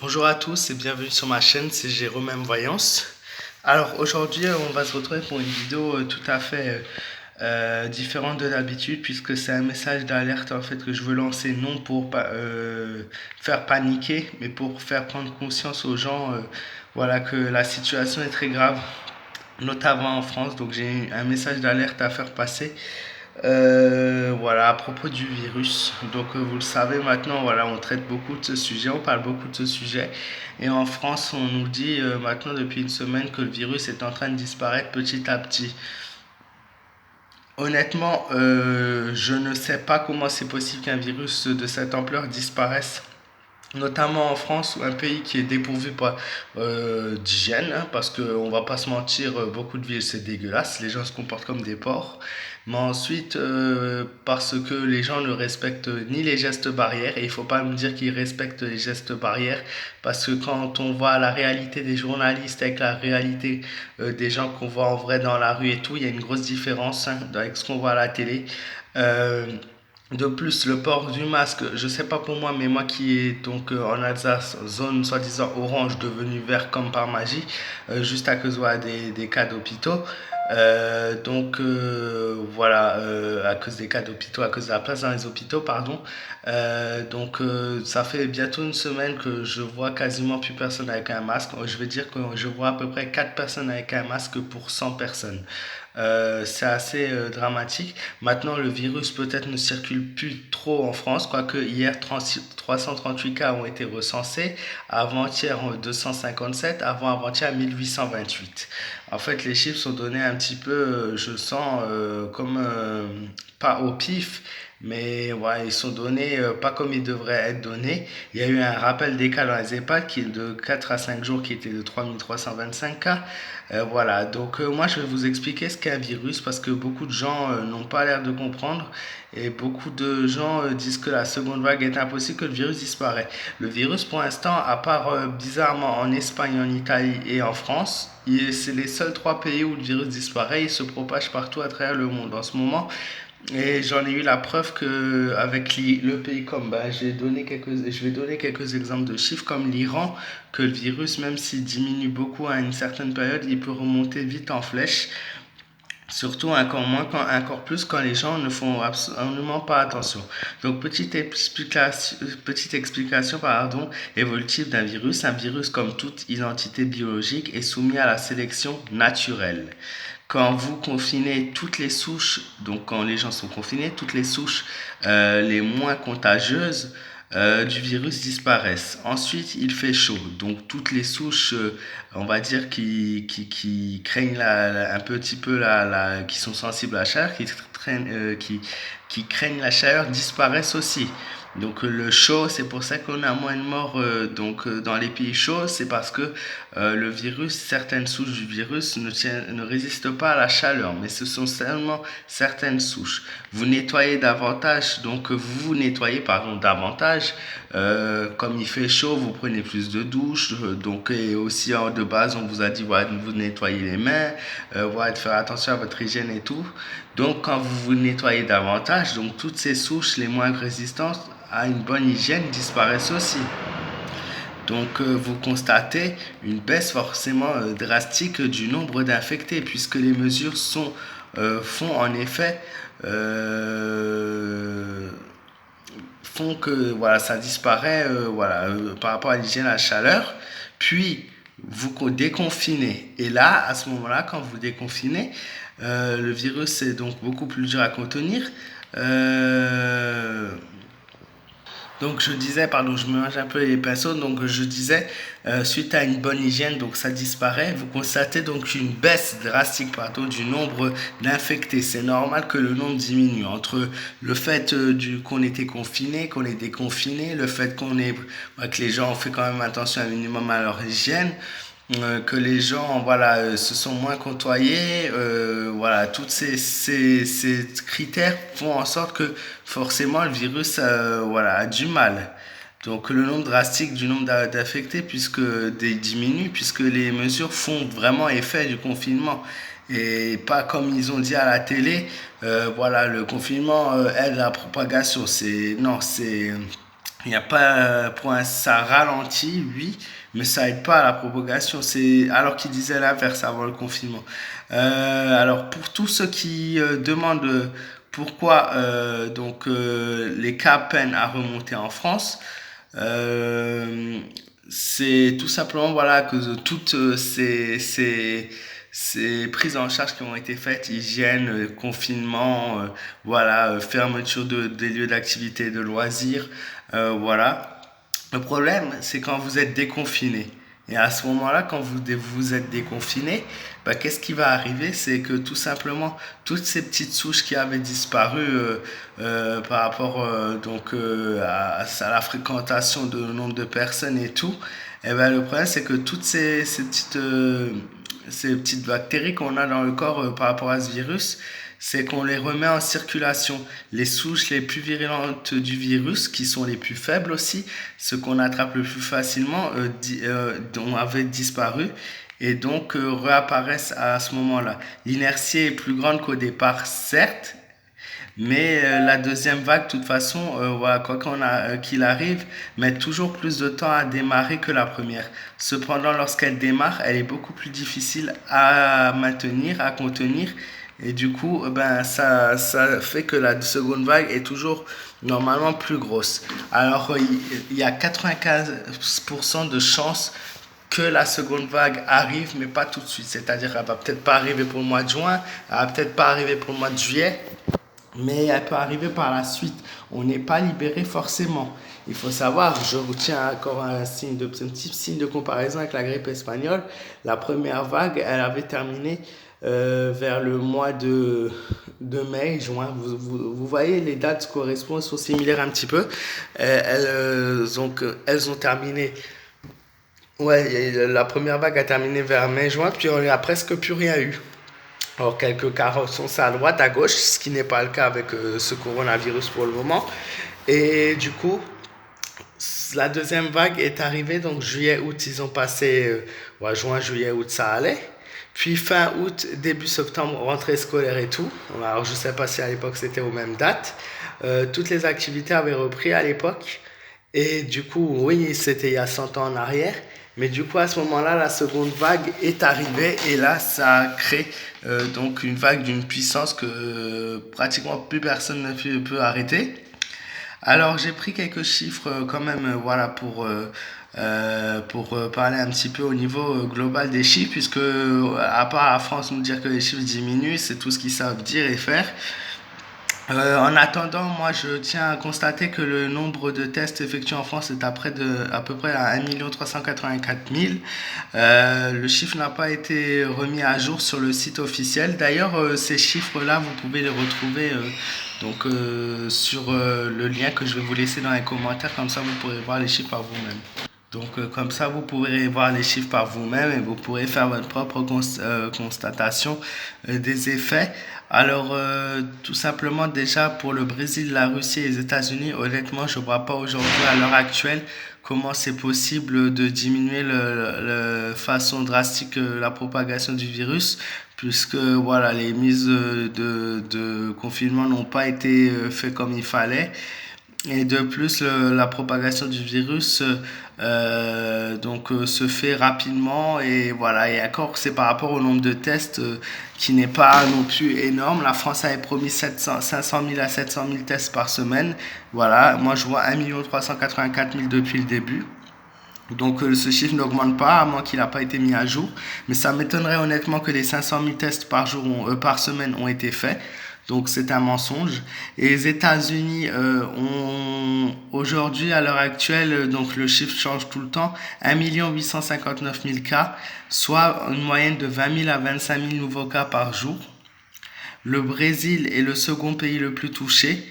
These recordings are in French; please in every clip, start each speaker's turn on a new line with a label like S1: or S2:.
S1: Bonjour à tous et bienvenue sur ma chaîne, c'est Jérôme M. Voyance. Alors aujourd'hui on va se retrouver pour une vidéo tout à fait différente de d'habitude puisque c'est un message d'alerte en fait que je veux lancer non pour faire paniquer mais pour faire prendre conscience aux gens voilà que la situation est très grave notamment en France, donc j'ai un message d'alerte à faire passer. Voilà, à propos du virus. Donc, vous le savez maintenant, voilà, on traite beaucoup de ce sujet, on parle beaucoup de ce sujet. Et en France, on nous dit maintenant depuis une semaine que le virus est en train de disparaître petit à petit. Honnêtement, je ne sais pas comment c'est possible qu'un virus de cette ampleur disparaisse, notamment en France, un pays qui est dépourvu d'hygiène, hein, parce qu'on va pas se mentir, beaucoup de villes c'est dégueulasse, les gens se comportent comme des porcs. Mais ensuite, parce que les gens ne respectent ni les gestes barrières, et il faut pas me dire qu'ils respectent les gestes barrières, parce que quand on voit la réalité des journalistes avec la réalité des gens qu'on voit en vrai dans la rue et tout, il y a une grosse différence hein, avec ce qu'on voit à la télé. Euh, de plus, le port du masque, je sais pas pour moi, mais moi qui est donc en Alsace, zone soi-disant orange devenue vert comme par magie, juste à cause voilà, des cas d'hôpitaux. Voilà, à cause des cas d'hôpitaux, à cause de la place dans les hôpitaux, pardon. Ça fait bientôt une semaine que je vois quasiment plus personne avec un masque. Je vais dire que je vois à peu près 4 personnes avec un masque pour 100 personnes. C'est assez dramatique. Maintenant, le virus peut-être ne circule plus trop en France, quoique hier 338 cas ont été recensés, avant-hier 257, avant-avant-hier 1828. En fait, les chiffres sont donnés un petit peu, je sens, comme pas au pif, mais ouais, ils sont donnés pas comme ils devraient être donnés. Il y a eu un rappel des cas dans les EHPAD qui est de 4 à 5 jours, qui était de 3325 cas. Voilà, donc moi je vais vous expliquer ce qu'est un virus parce que beaucoup de gens n'ont pas l'air de comprendre et beaucoup de gens disent que la seconde vague est impossible, que le virus disparaît. Le virus pour l'instant, à part bizarrement en Espagne, en Italie et en France, c'est les seuls trois pays où le virus disparaît, il se propage partout à travers le monde en ce moment. Et j'en ai eu la preuve que avec le pays comme je vais donner quelques exemples de chiffres comme l'Iran, que le virus, même s'il diminue beaucoup à une certaine période, il peut remonter vite en flèche. Surtout encore plus quand les gens ne font absolument pas attention. Donc petite explication pardon, évolutive d'un virus. Un virus, comme toute identité biologique, est soumis à la sélection naturelle. Quand vous confinez toutes les souches, donc quand les gens sont confinés, toutes les souches les moins contagieuses du virus disparaissent. Ensuite, il fait chaud, donc toutes les souches, on va dire, qui craignent un petit peu qui sont sensibles à la chaleur, qui craignent la chaleur, disparaissent aussi. Donc le chaud, c'est pour ça qu'on a moins de morts dans les pays chauds, c'est parce que le virus, certaines souches du virus ne résistent pas à la chaleur, mais ce sont seulement certaines souches. Vous nettoyez davantage, donc vous vous nettoyez pardon davantage. Comme il fait chaud, vous prenez plus de douches. Donc et aussi de base, on vous a dit voilà, de vous nettoyer les mains, voilà, de faire attention à votre hygiène et tout. Donc quand vous vous nettoyez davantage, donc toutes ces souches les moins résistantes à une bonne hygiène disparaissent aussi. Donc vous constatez une baisse forcément drastique du nombre d'infectés puisque les mesures font en effet font que voilà ça disparaît par rapport à l'hygiène à la chaleur. Puis vous déconfinez et là à ce moment-là quand vous déconfinez le virus est donc beaucoup plus dur à contenir. Donc je disais, pardon, je mélange un peu les pinceaux, donc je disais, suite à une bonne hygiène, donc ça disparaît, vous constatez donc une baisse drastique pardon, du nombre d'infectés. C'est normal que le nombre diminue entre le fait qu'on était confiné, qu'on est déconfiné, le fait que les gens ont fait quand même attention un minimum à leur hygiène, que les gens voilà se sont moins côtoyés, voilà tous ces critères font en sorte que forcément le virus voilà a du mal. Donc le nombre drastique du nombre d'affectés puisque diminue puisque les mesures font vraiment effet du confinement et pas comme ils ont dit à la télé, voilà le confinement aide la propagation, c'est non c'est Il n'y a pas, ça ralentit, oui, mais ça aide pas à la propagation. C'est alors qu'ils disaient l'inverse avant le confinement. Alors pour tous ceux qui demandent pourquoi les cas peinent à remonter en France, euh, c'est tout simplement voilà à cause de toutes ces prises en charge qui ont été faites, hygiène, confinement, fermeture des lieux d'activité et de loisirs, voilà. Le problème, c'est quand vous êtes déconfiné. Et à ce moment-là, quand vous êtes déconfiné, bah, qu'est-ce qui va arriver? C'est que tout simplement, toutes ces petites souches qui avaient disparu par rapport à la fréquentation de nombre de personnes et tout, eh ben, le problème, c'est que toutes ces petites bactéries qu'on a dans le corps par rapport à ce virus, c'est qu'on les remet en circulation. Les souches les plus virulentes du virus, qui sont les plus faibles aussi, ceux qu'on attrape le plus facilement, avaient disparu et donc réapparaissent à ce moment-là. L'inertie est plus grande qu'au départ, certes, mais la deuxième vague, de toute façon, quoi qu'il arrive, met toujours plus de temps à démarrer que la première. Cependant, lorsqu'elle démarre, elle est beaucoup plus difficile à maintenir, à contenir. Et du coup, ben, ça fait que la seconde vague est toujours normalement plus grosse. Alors, il y a 95% de chances que la seconde vague arrive, mais pas tout de suite. C'est-à-dire qu'elle va peut-être pas arriver pour le mois de juin, elle va peut-être pas arriver pour le mois de juillet, mais elle peut arriver par la suite. On n'est pas libéré forcément. Il faut savoir, je retiens encore un petit signe de comparaison avec la grippe espagnole. La première vague, elle avait terminé vers le mois de mai, juin. Vous voyez, les dates correspondent, sont similaires un petit peu. Elles ont terminé. Ouais, la première vague a terminé vers mai-juin, puis on n'a presque plus rien eu. Alors, quelques cas sont ça à droite, à gauche, ce qui n'est pas le cas avec ce coronavirus pour le moment. Et du coup, la deuxième vague est arrivée, donc juillet, août, ils ont passé, juin, juillet, août, ça allait. Puis fin août, début septembre, rentrée scolaire et tout. Alors, je ne sais pas si à l'époque c'était aux mêmes dates. Toutes les activités avaient repris à l'époque. Et du coup, oui, c'était il y a 100 ans en arrière. Mais du coup, à ce moment-là, la seconde vague est arrivée et là, ça a créé donc une vague d'une puissance que pratiquement plus personne ne peut arrêter. Alors, j'ai pris quelques chiffres quand même, pour parler un petit peu au niveau global des chiffres, puisque à part la France nous dire que les chiffres diminuent, c'est tout ce qu'ils savent dire et faire. En attendant, moi je tiens à constater que le nombre de tests effectués en France est à peu près à 1 384 000. Le chiffre n'a pas été remis à jour sur le site officiel. D'ailleurs, ces chiffres-là, vous pouvez les retrouver sur le lien que je vais vous laisser dans les commentaires. Comme ça, vous pourrez voir les chiffres par vous-même. Donc, comme ça, vous pourrez voir les chiffres par vous-même et vous pourrez faire votre propre constatation des effets. Alors, tout simplement, déjà, pour le Brésil, la Russie et les États-Unis, honnêtement, je ne vois pas aujourd'hui, à l'heure actuelle, comment c'est possible de diminuer de façon drastique la propagation du virus, puisque voilà, les mises de confinement n'ont pas été faites comme il fallait. Et de plus, la propagation du virus se fait rapidement et voilà. Et encore, c'est par rapport au nombre de tests qui n'est pas non plus énorme. La France avait promis 500 000 à 700 000 tests par semaine. Voilà, moi je vois 1 384 000 depuis le début. Donc ce chiffre n'augmente pas à moins qu'il n'a pas été mis à jour. Mais ça m'étonnerait honnêtement que les 500 000 tests par semaine ont été faits. Donc c'est un mensonge. Et les États-Unis ont aujourd'hui, à l'heure actuelle, donc le chiffre change tout le temps, 1 859 000 cas, soit une moyenne de 20 000 à 25 000 nouveaux cas par jour. Le Brésil est le second pays le plus touché.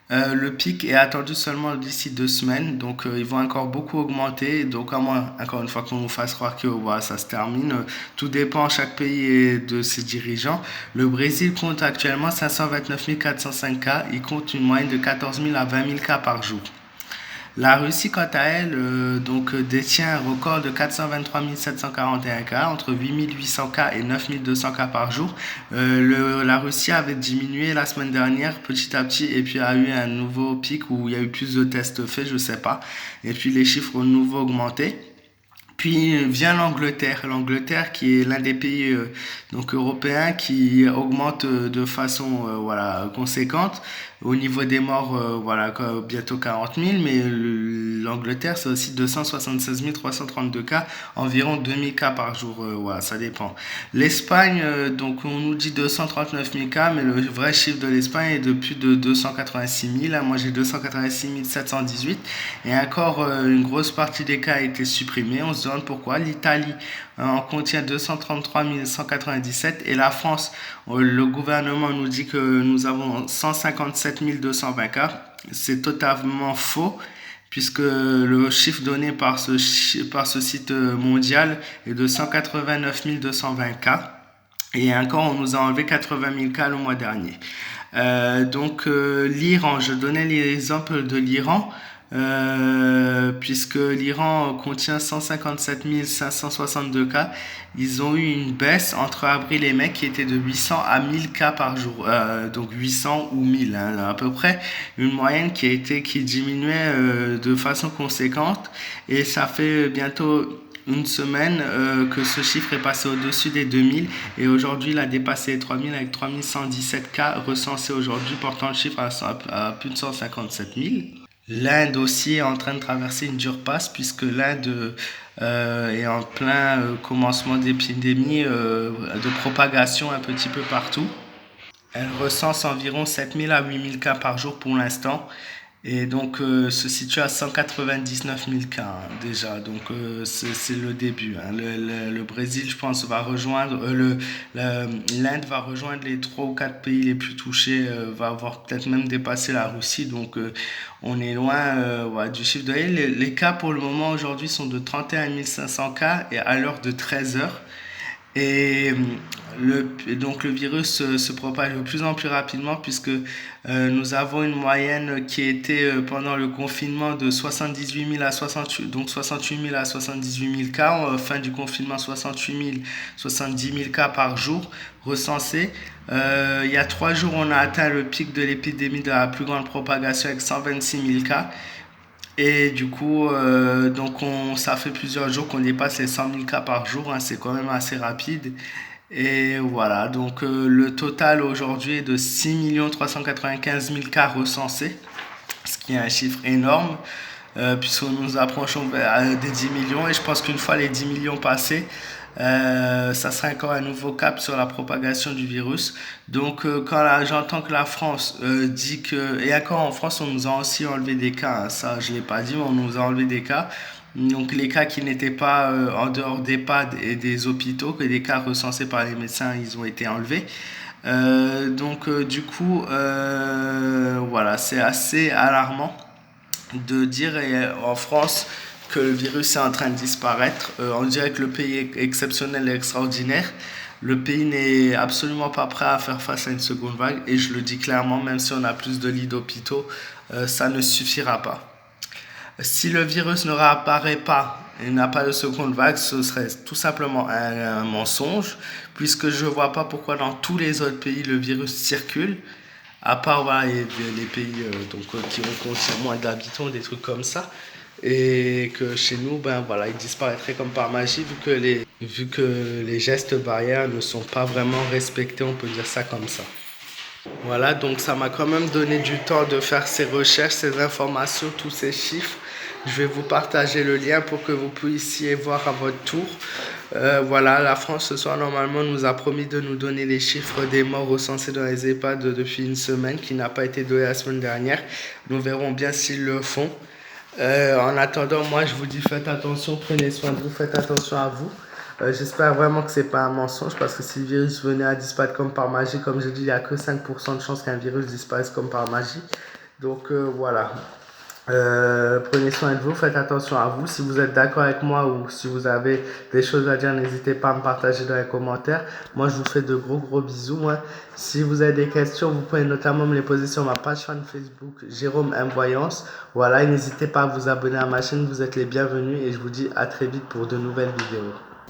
S1: Le pic est attendu seulement d'ici 2 semaines, donc ils vont encore beaucoup augmenter. Donc à moins, encore une fois, qu'on nous fasse croire que voilà, ça se termine. Tout dépend, chaque pays et de ses dirigeants. Le Brésil compte actuellement 529 405 cas. Il compte une moyenne de 14 000 à 20 000 cas par jour. La Russie, quant à elle, détient un record de 423 741 cas, entre 8 800 cas et 9 200 cas par jour. La Russie avait diminué la semaine dernière petit à petit et puis a eu un nouveau pic où il y a eu plus de tests faits, je sais pas. Et puis les chiffres ont de nouveau augmenté. Puis vient l'Angleterre qui est l'un des pays européens qui augmente de façon voilà conséquente. Au niveau des morts, bientôt 40 000, mais l'Angleterre c'est aussi 276 332 cas, environ 2000 cas par jour, voilà, ça dépend. L'Espagne, on nous dit 239 000 cas, mais le vrai chiffre de l'Espagne est de plus de 286 000. Là, moi j'ai 286 718 et encore une grosse partie des cas a été supprimée. On se demande pourquoi. L'Italie en contient 233 197 et la France, le gouvernement nous dit que nous avons 157 220 cas. C'est totalement faux puisque le chiffre donné par ce site mondial est de 189 220 cas. Et encore, on nous a enlevé 80 000 cas le mois dernier. L'Iran, je donnais l'exemple de l'Iran. Puisque l'Iran contient 157 562 cas, ils ont eu une baisse entre avril et mai qui était de 800 à 1000 cas par jour, donc 800 ou 1000, hein, à peu près une moyenne qui diminuait de façon conséquente, et ça fait bientôt une semaine que ce chiffre est passé au-dessus des 2000 et aujourd'hui il a dépassé les 3000 avec 3117 cas recensés aujourd'hui, portant le chiffre à plus de 157 000. L'Inde aussi est en train de traverser une dure passe puisque l'Inde est en plein commencement d'épidémie de propagation un petit peu partout. Elle recense environ 7000 à 8000 cas par jour pour l'instant et se situe à 199 000 cas hein, déjà. C'est le début. Hein. Le Brésil, je pense, va rejoindre l'Inde va rejoindre les 3 ou 4 pays les plus touchés, va avoir peut-être même dépassé la Russie. On est loin du chiffre de les cas pour le moment aujourd'hui sont de 31 500 cas et à l'heure de 13 heures. Et le virus se propage de plus en plus rapidement puisque nous avons une moyenne qui était pendant le confinement de 78 000 à 68, donc 68 000 à 78 000 cas, fin du confinement 68 000, 70 000 cas par jour recensés. Il y a 3 jours, on a atteint le pic de l'épidémie de la plus grande propagation avec 126 000 cas. Et du coup, ça fait plusieurs jours qu'on dépasse les 100 000 cas par jour, hein, c'est quand même assez rapide. Et voilà, le total aujourd'hui est de 6 395 000 cas recensés, ce qui est un chiffre énorme, puisque nous approchons des 10 millions. Et je pense qu'une fois les 10 millions passés, ça sera encore un nouveau cap sur la propagation du virus. Quand j'entends que la France dit que... Et encore en France, on nous a aussi enlevé des cas, hein, ça je ne l'ai pas dit, mais on nous a enlevé des cas. Donc les cas qui n'étaient pas en dehors des EHPAD et des hôpitaux, que des cas recensés par les médecins, ils ont été enlevés. Voilà, c'est assez alarmant de dire en France que le virus est en train de disparaître. On dirait que le pays est exceptionnel et extraordinaire. Le pays n'est absolument pas prêt à faire face à une seconde vague et je le dis clairement, même si on a plus de lits d'hôpitaux, ça ne suffira pas. Si le virus ne réapparaît pas et n'a pas de seconde vague, ce serait tout simplement un mensonge, puisque je ne vois pas pourquoi dans tous les autres pays le virus circule, à part les pays qui contiennent moins d'habitants, des trucs comme ça, et que chez nous, il disparaîtrait comme par magie vu que les gestes barrières ne sont pas vraiment respectés, on peut dire ça comme ça. Voilà, donc ça m'a quand même donné du temps de faire ces recherches, ces informations, tous ces chiffres. Je vais vous partager le lien pour que vous puissiez voir à votre tour. Voilà, la France ce soir normalement nous a promis de nous donner les chiffres des morts recensés dans les EHPAD depuis une semaine, qui n'a pas été donné la semaine dernière. Nous verrons bien s'ils le font. En attendant, moi je vous dis faites attention, prenez soin de vous, faites attention à vous. J'espère vraiment que c'est pas un mensonge, parce que si le virus venait à disparaître comme par magie, comme je dis, il n'y a que 5% de chance qu'un virus disparaisse comme par magie. Voilà. Prenez soin de vous, faites attention à vous. Si vous êtes d'accord avec moi ou si vous avez des choses à dire, n'hésitez pas à me partager dans les commentaires. Moi, je vous fais de gros gros bisous. Moi, si vous avez des questions, vous pouvez notamment me les poser sur ma page fan Facebook Jérôme M Voyance. Voilà, et n'hésitez pas à vous abonner à ma chaîne. Vous êtes les bienvenus et je vous dis à très vite pour de nouvelles vidéos.